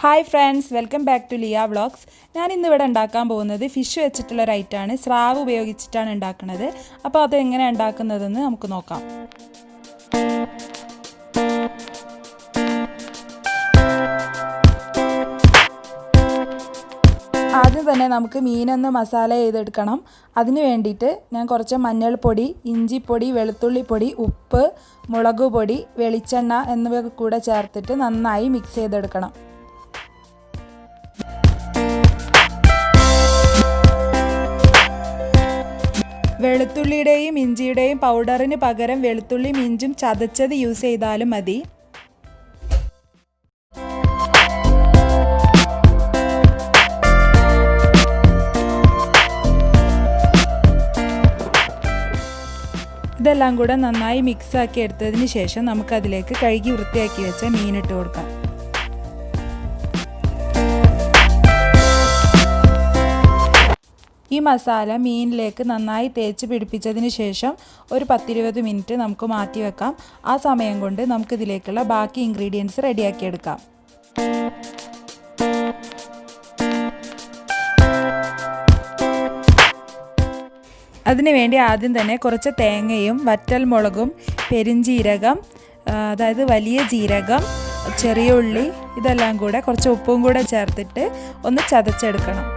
Hi friends, welcome back to Liya vlogs. ഞാൻ ഇന്നിവിടെ ഉണ്ടാക്കാൻ പോകുന്നത് ഫിഷ് വെച്ചിട്ടുള്ളൊരു ഐറ്റമാണ്. സ്രാവ് ഉപയോഗിച്ചിട്ടാണ് ഉണ്ടാക്കുന്നത്. അപ്പോൾ അതെങ്ങനെയാണ് ഉണ്ടാക്കുന്നതെന്ന് നമുക്ക് നോക്കാം. ആദ്യം തന്നെ നമുക്ക് മീനൊന്ന് മസാല ചെയ്തെടുക്കണം. അതിന് വേണ്ടിയിട്ട് ഞാൻ കുറച്ച് മഞ്ഞൾപ്പൊടി, ഇഞ്ചിപ്പൊടി, വെളുത്തുള്ളിപ്പൊടി, ഉപ്പ്, മുളക് പൊടി, വെളിച്ചെണ്ണ എന്നിവ കൂടെ ചേർത്തിട്ട് നന്നായി മിക്സ് ചെയ്തെടുക്കണം. വെളുത്തുള്ളിയുടെയും ഇഞ്ചിയുടെയും പൗഡറിന് പകരം വെളുത്തുള്ളിയും ഇഞ്ചും ചതച്ചത് യൂസ് ചെയ്താലും മതി. ഇതെല്ലാം കൂടെ നന്നായി മിക്സാക്കി എടുത്തതിന് ശേഷം നമുക്കതിലേക്ക് കഴുകി വൃത്തിയാക്കി വെച്ച മീനിട്ട് കൊടുക്കാം. ഈ മസാല മീനിലേക്ക് നന്നായി തേച്ച് പിടിപ്പിച്ചതിന് ശേഷം ഒരു 10-20 മിനിറ്റ് നമുക്ക് മാറ്റി വെക്കാം. ആ സമയം കൊണ്ട് നമുക്കിതിലേക്കുള്ള ബാക്കി ഇൻഗ്രീഡിയൻസ് റെഡിയാക്കിയെടുക്കാം. അതിനുവേണ്ടി ആദ്യം തന്നെ കുറച്ച് തേങ്ങയും വറ്റൽ മുളകും പെരിഞ്ജീരകം, അതായത് വലിയ ജീരകം, ചെറിയ ഉള്ളി, ഇതെല്ലാം കൂടെ കുറച്ച് ഉപ്പും കൂടെ ചേർത്തിട്ട് ഒന്ന് ചതച്ചെടുക്കണം.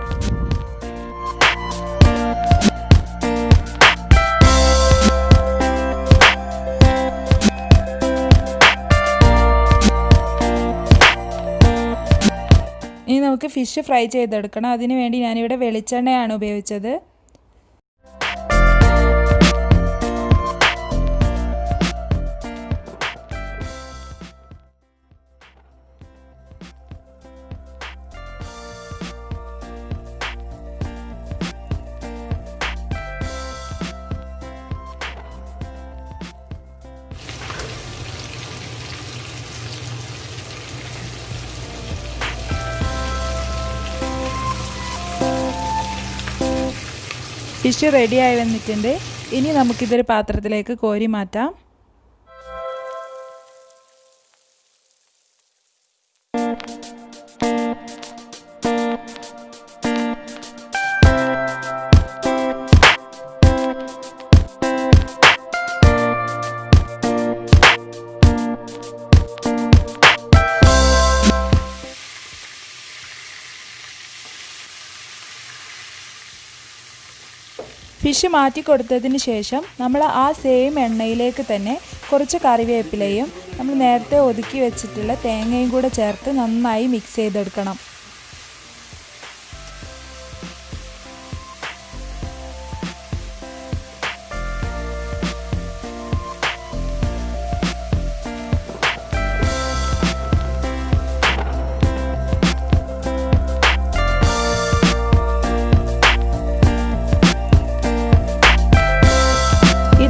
ഇനി നമുക്ക് ഫിഷ് ഫ്രൈ ചെയ്തെടുക്കണം. അതിന് വേണ്ടി ഞാനിവിടെ വെളിച്ചെണ്ണയാണ് ഉപയോഗിച്ചത്. ഫിഷ് റെഡിയായി വന്നിട്ടുണ്ട്. ഇനി നമുക്കിതൊരു പാത്രത്തിലേക്ക് കോരി മാറ്റാം. ഫിഷ് മാറ്റി കൊടുത്തതിന് ശേഷം നമ്മൾ ആ സെയിം എണ്ണയിലേക്ക് തന്നെ കുറച്ച് കറിവേപ്പിലയും നമ്മൾ നേരത്തെ ഒതുക്കി വെച്ചിട്ടുള്ള തേങ്ങയും കൂടെ ചേർത്ത് നന്നായി മിക്സ് ചെയ്തെടുക്കണം.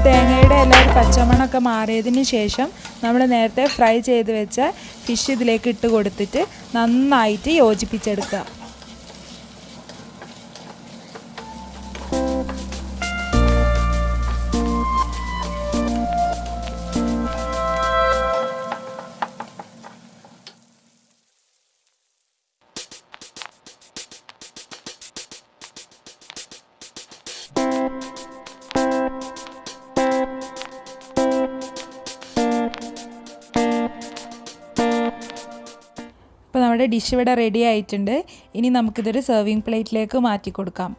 തേങ്ങയുടെ എല്ലാവരും പച്ചമണമൊക്കെ മാറിയതിന് ശേഷം നമ്മൾ നേരത്തെ ഫ്രൈ ചെയ്ത് വെച്ച ഫിഷ് ഇതിലേക്ക് ഇട്ട് കൊടുത്തിട്ട് നന്നായിട്ട് യോജിപ്പിച്ചെടുക്കുക. അപ്പോൾ നമ്മുടെ ഡിഷ് ഇവിടെ റെഡി ആയിട്ടുണ്ട്. ഇനി നമുക്കിതൊരു സെർവിങ് പ്ലേറ്റിലേക്ക് മാറ്റി കൊടുക്കാം.